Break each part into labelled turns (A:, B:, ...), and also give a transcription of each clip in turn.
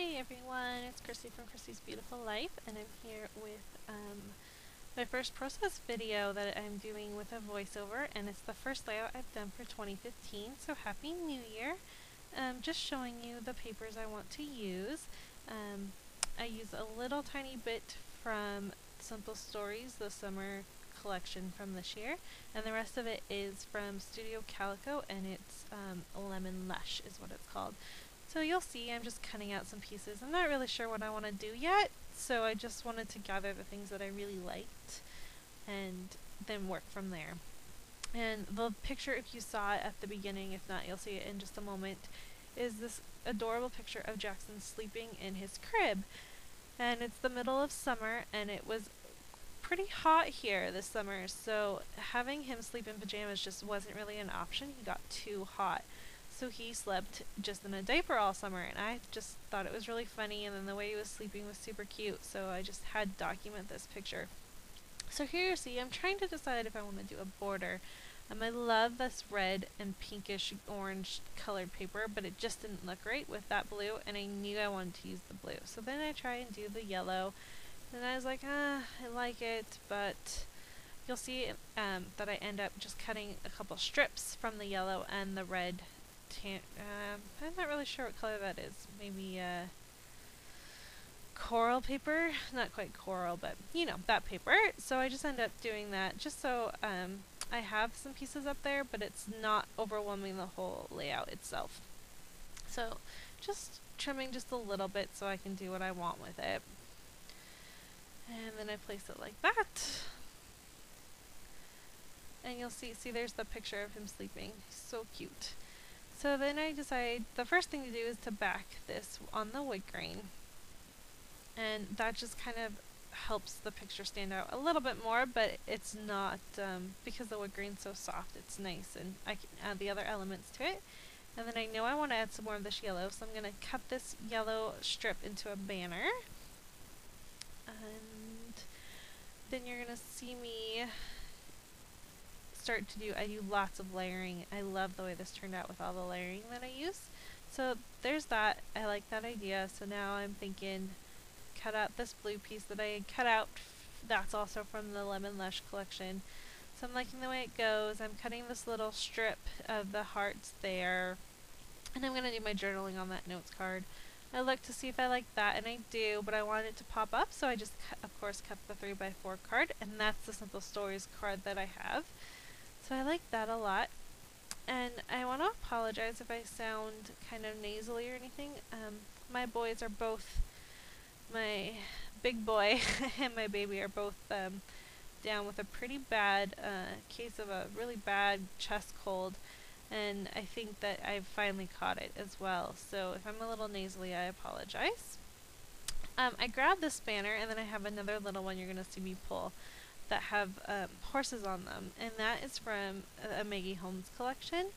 A: Hey everyone, it's Chrissy from Chrissy's Beautiful Life, and I'm here with my first process video that I'm doing with a voiceover, and it's the first layout I've done for 2015, so Happy New Year! Just showing you the papers I want to use. I use a little tiny bit from Simple Stories, the summer collection from this year, and the rest of it is from Studio Calico, and it's Lemon Lush is what it's called. So you'll see I'm just cutting out some pieces. I'm not really sure what I want to do yet, so I just wanted to gather the things that I really liked and then work from there. And the picture, if you saw it at the beginning, if not, you'll see it in just a moment, is this adorable picture of Jackson sleeping in his crib. And it's the middle of summer, and it was pretty hot here this summer, so having him sleep in pajamas just wasn't really an option. He got too hot. So he slept just in a diaper all summer, and I just thought it was really funny, and then the way he was sleeping was super cute, so I just had to document this picture. So here you see, I'm trying to decide if I want to do a border. I love this red and pinkish orange colored paper, but it just didn't look right with that blue, and I knew I wanted to use the blue. So then I try and do the yellow, and I was like, I like it, but you'll see that I end up just cutting a couple strips from the yellow and the red. I'm not really sure what color that is. Maybe coral paper? Not quite coral, but you know, that paper. So I just end up doing that just so I have some pieces up there, but it's not overwhelming the whole layout itself. So just trimming just a little bit so I can do what I want with it. And then I place it like that. And you'll see there's the picture of him sleeping. So cute. So then I decide the first thing to do is to back this on the wood grain, and that just kind of helps the picture stand out a little bit more, but it's not, because the wood grain's so soft, it's nice, and I can add the other elements to it. And then I know I want to add some more of this yellow, so I'm going to cut this yellow strip into a banner, and then you're going to see me I do lots of layering. I love the way this turned out with all the layering that I use. So there's that. I like that idea. So now I'm thinking, cut out this blue piece that I had cut out. That's also from the Lemon Lush collection. So I'm liking the way it goes. I'm cutting this little strip of the hearts there. And I'm going to do my journaling on that notes card. I look to see if I like that, and I do, but I want it to pop up, so I just, of course, cut the 3x4 card, and that's the Simple Stories card that I have. So I like that a lot, and I want to apologize if I sound kind of nasally or anything. My boys are both, my big boy and my baby are both down with a pretty bad case of a really bad chest cold, and I think that I've finally caught it as well. So if I'm a little nasally, I apologize. I grabbed this banner, and then I have another little one you're going to see me pull that have horses on them, and that is from a Maggie Holmes collection,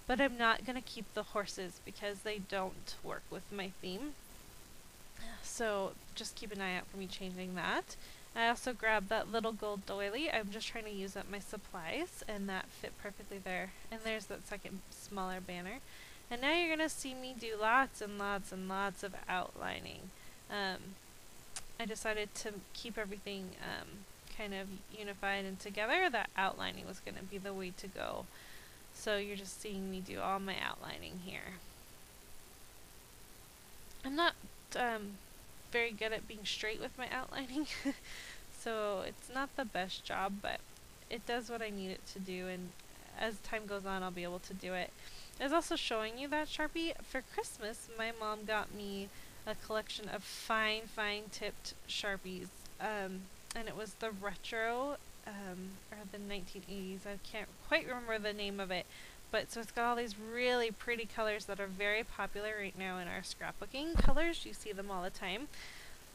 A: but I'm not going to keep the horses because they don't work with my theme, so just keep an eye out for me changing that. I also grabbed that little gold doily. I'm just trying to use up my supplies, and that fit perfectly there. And there's that second smaller banner. And now you're going to see me do lots and lots and lots of outlining. I decided to keep everything kind of unified and together. That outlining was going to be the way to go. So you're just seeing me do all my outlining here. I'm not very good at being straight with my outlining, so it's not the best job, but it does what I need it to do, and as time goes on I'll be able to do it. I was also showing you that Sharpie. For Christmas, my mom got me a collection of fine tipped Sharpies, and it was the retro, or the 1980s, I can't quite remember the name of it, but so it's got all these really pretty colors that are very popular right now in our scrapbooking colors. You see them all the time.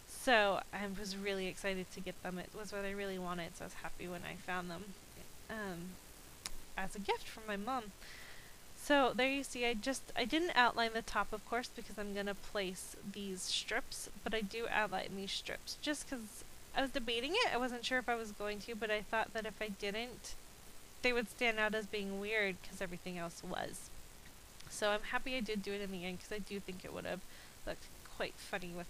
A: So I was really excited to get them. It was what I really wanted, so I was happy when I found them as a gift from my mom. So there you see, I didn't outline the top, of course, because I'm going to place these strips, but I do outline these strips just because I was debating it. I wasn't sure if I was going to, but I thought that if I didn't, they would stand out as being weird because everything else was. So I'm happy I did do it in the end because I do think it would have looked quite funny with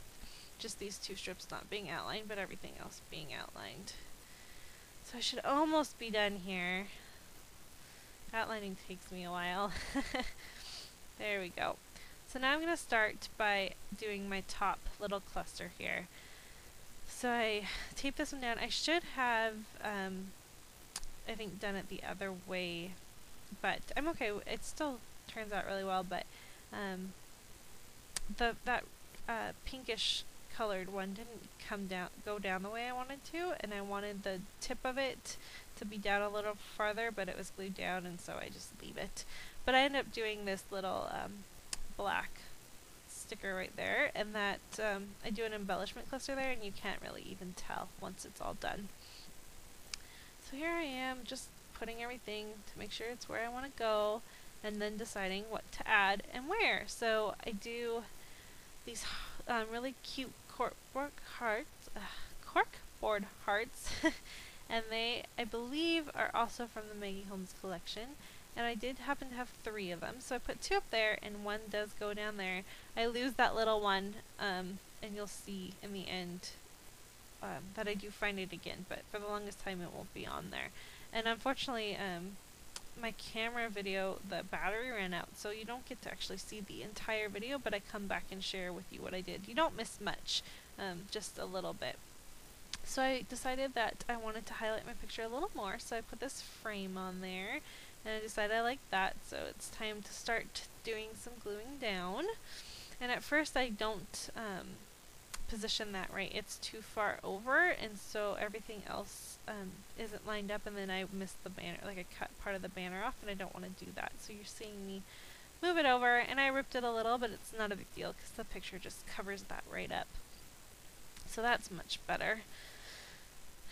A: just these two strips not being outlined, but everything else being outlined. So I should almost be done here. Outlining takes me a while. There we go. So now I'm going to start by doing my top little cluster here. So I tape this one down. I should have, I think, done it the other way, but I'm okay. It still turns out really well, but that pinkish colored one didn't go down the way I wanted to, and I wanted the tip of it to be down a little farther, but it was glued down, and so I just leave it. But I ended up doing this little black sticker right there, and that I do an embellishment cluster there, and you can't really even tell once it's all done. So here I am, just putting everything to make sure it's where I want to go, and then deciding what to add and where. So I do these really cute corkboard hearts, and they, I believe, are also from the Maggie Holmes collection. And I did happen to have 3 of them, so I put 2 up there, and 1 does go down there. I lose that little one, and you'll see in the end that I do find it again, but for the longest time it won't be on there. And unfortunately, my camera video, the battery ran out, so you don't get to actually see the entire video, but I come back and share with you what I did. You don't miss much, just a little bit. So I decided that I wanted to highlight my picture a little more, so I put this frame on there, and I decided I like that, so it's time to start doing some gluing down. And at first I don't position that right, it's too far over, and so everything else isn't lined up, and then I missed the banner, like I cut part of the banner off, and I don't want to do that. So you're seeing me move it over, and I ripped it a little, but it's not a big deal because the picture just covers that right up. So that's much better.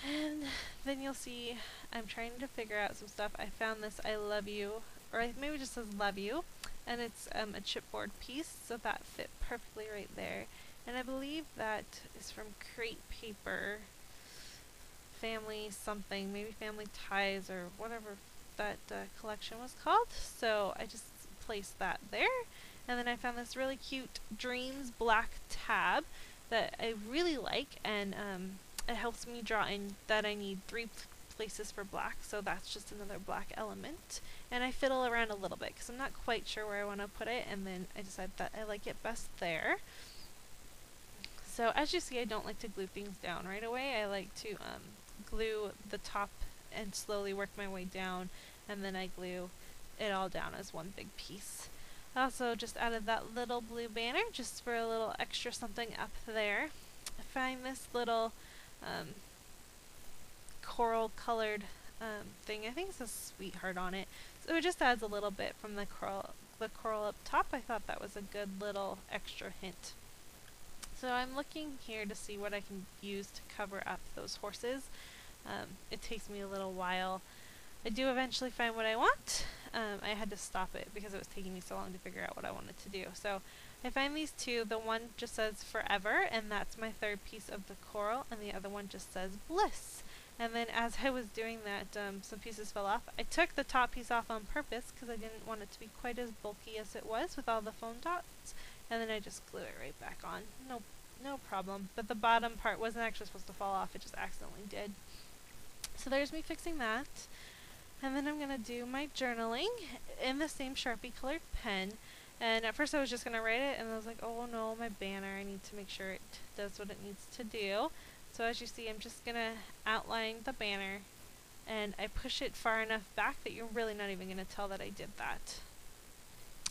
A: And then you'll see I'm trying to figure out some stuff. I found this I love you, or maybe it just says love you, and it's a chipboard piece, so that fit perfectly right there. And I believe that is from Crate Paper, Family something, maybe Family Ties or whatever that collection was called. So I just placed that there. And then I found this really cute Dreams black tab that I really like, and it helps me draw in that I need 3 places for black, so that's just another black element. And I fiddle around a little bit because I'm not quite sure where I want to put it, and then I decide that I like it best there. So as you see, I don't like to glue things down right away. I like to glue the top and slowly work my way down, and then I glue it all down as one big piece. I also just added that little blue banner just for a little extra something up there. I find this little coral colored thing. I think it says sweetheart on it. So it just adds a little bit from the coral up top. I thought that was a good little extra hint. So I'm looking here to see what I can use to cover up those horses. It takes me a little while. I do eventually find what I want. I had to stop it because it was taking me so long to figure out what I wanted to do. So I find these 2. The one just says forever, and that's my 3rd piece of the coral, and the other one just says bliss. And then as I was doing that, some pieces fell off. I took the top piece off on purpose because I didn't want it to be quite as bulky as it was with all the foam dots, and then I just glue it right back on. No problem. But the bottom part wasn't actually supposed to fall off, it just accidentally did. So there's me fixing that. And then I'm going to do my journaling in the same Sharpie colored pen. And at first I was just going to write it, and I was like, oh no, my banner, I need to make sure it does what it needs to do. So as you see, I'm just going to outline the banner, and I push it far enough back that you're really not even going to tell that I did that.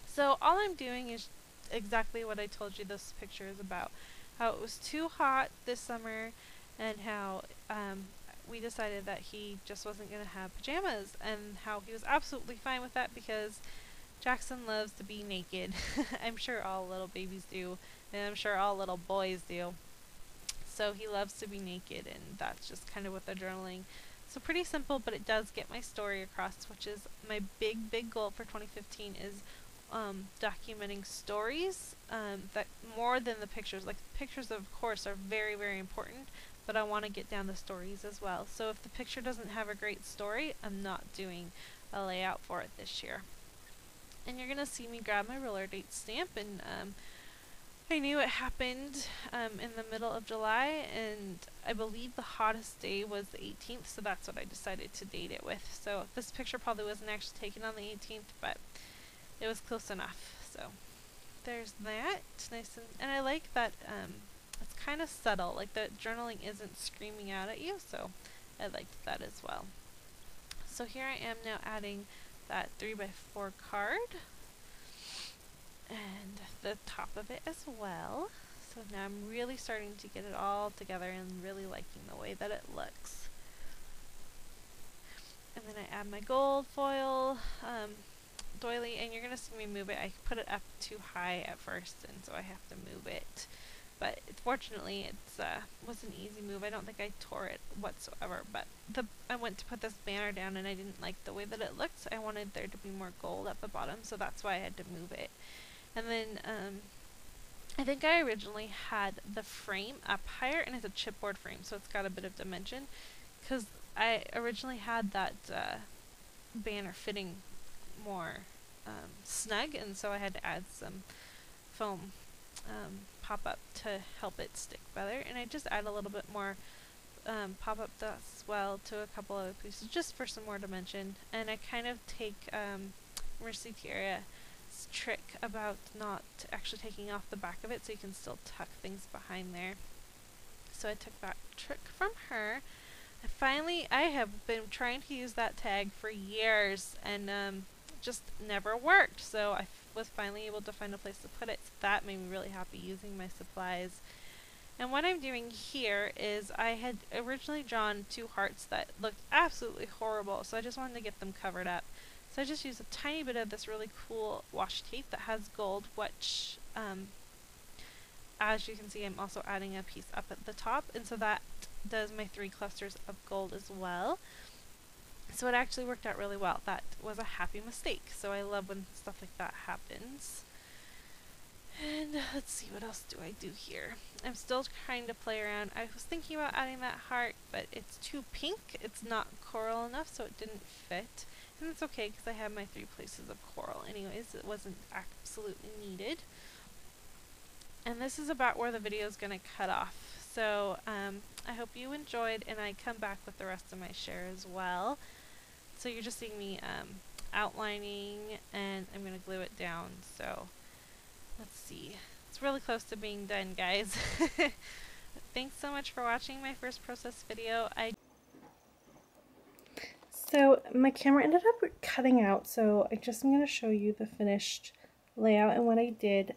A: So all I'm doing is exactly what I told you this picture is about. How it was too hot this summer, and how we decided that he just wasn't going to have pajamas, and how he was absolutely fine with that because Jackson loves to be naked. I'm sure all little babies do, and I'm sure all little boys do. So he loves to be naked, and that's just kind of what the journaling. So pretty simple, but it does get my story across, which is my big goal for 2015 is documenting stories that more than the pictures. Like pictures, of course, are very, very important, but I want to get down the stories as well. So if the picture doesn't have a great story, I'm not doing a layout for it this year. And you're going to see me grab my roller date stamp and I knew it happened in the middle of July, and I believe the hottest day was the 18th, so that's what I decided to date it with. So this picture probably wasn't actually taken on the 18th, but it was close enough. So there's that. Nice, and I like that it's kind of subtle, like the journaling isn't screaming out at you, so I liked that as well. So here I am now adding that 3x4 card and the top of it as well. So now I'm really starting to get it all together and really liking the way that it looks. And then I add my gold foil doily, and you're going to see me move it. I put it up too high at first, and so I have to move it. But fortunately, it was an easy move. I don't think I tore it whatsoever, but I went to put this banner down, and I didn't like the way that it looked. I wanted there to be more gold at the bottom, so that's why I had to move it. And then I think I originally had the frame up higher, and it's a chipboard frame, so it's got a bit of dimension, because I originally had that banner fitting more snug, and so I had to add some foam pop-up to help it stick better, and I just add a little bit more pop-up as well to a couple other pieces just for some more dimension. And I kind of take Mercy Tierra's trick about not actually taking off the back of it, so you can still tuck things behind there. So I took that trick from her. I have been trying to use that tag for years, and just never worked, so I was finally able to find a place to put it, so that made me really happy using my supplies. And what I'm doing here is I had originally drawn two hearts that looked absolutely horrible, so I just wanted to get them covered up. So I just used a tiny bit of this really cool washi tape that has gold, which as you can see, I'm also adding a piece up at the top, and so that does my 3 clusters of gold as well. So it actually worked out really well. That was a happy mistake, so I love when stuff like that happens. And let's see, what else do I do here? I'm still trying to play around. I was thinking about adding that heart, but it's too pink. It's not coral enough, so it didn't fit. And it's okay, because I have my 3 places of coral anyways. It wasn't absolutely needed. And this is about where the video is going to cut off. So I hope you enjoyed, and I come back with the rest of my share as well. So you're just seeing me outlining, and I'm going to glue it down. So let's see. It's really close to being done, guys. Thanks so much for watching my first process video. So my camera ended up cutting out, so I'm going to show you the finished layout and what I did,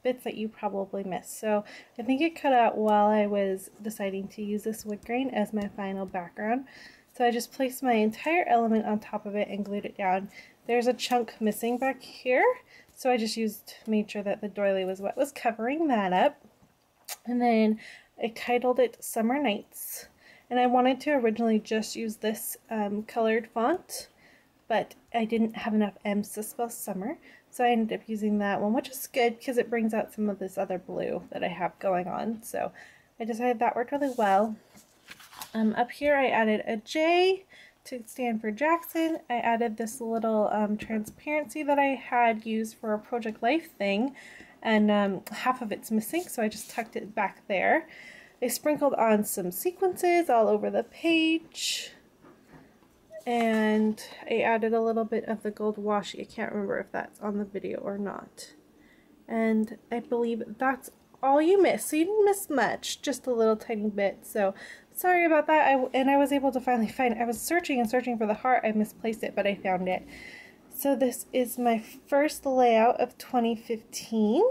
A: bits that you probably missed. So I think it cut out while I was deciding to use this wood grain as my final background. So I just placed my entire element on top of it and glued it down. There's a chunk missing back here, so I just made sure that the doily was what was covering that up. And then I titled it Summer Nights. And I wanted to originally just use this colored font, but I didn't have enough M's to spell summer, so I ended up using that one, which is good because it brings out some of this other blue that I have going on. So I decided that worked really well. Up here I added a J to stand for Jackson. I added this little transparency that I had used for a Project Life thing, and half of it's missing, so I just tucked it back there. I sprinkled on some sequences all over the page, and I added a little bit of the gold washi. I can't remember if that's on the video or not. And I believe that's all you missed. So you didn't miss much, just a little tiny bit. So sorry about that. I was able to finally find it. I was searching and searching for the heart. I misplaced it, but I found it. So this is my first layout of 2015.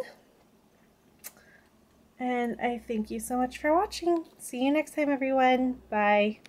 A: And I thank you so much for watching. See you next time, everyone. Bye.